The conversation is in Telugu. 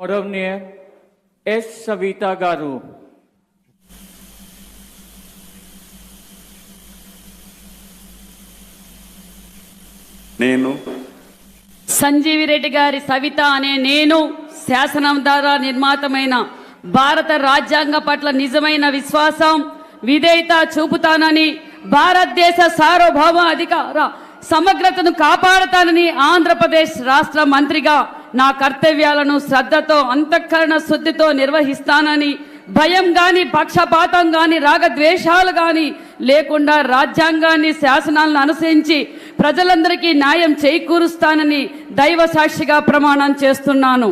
గౌరవనీయ ఎస్ సవితా గారు. నేను సంజీవిరెడ్డి గారి సవిత అనే నేను శాసనం ద్వారా నిర్మాతమైన భారత రాజ్యాంగ పట్ల నిజమైన విశ్వాసం విధేయత చూపుతానని, భారతదేశ సార్వభౌమ అధికార సమగ్రతను కాపాడతానని, ఆంధ్రప్రదేశ్ రాష్ట్ర మంత్రిగా నా కర్తవ్యాలను శ్రద్ధతో అంతఃకరణ శుద్ధితో నిర్వహిస్తానని, భయం గాని పక్షపాతం గాని రాగద్వేషాలు గాని లేకుండా రాజ్యాంగాన్ని శాసనాలను అనుసరించి ప్రజలందరికీ న్యాయం చేకూరుస్తానని దైవ సాక్షిగా ప్రమాణం చేస్తున్నాను.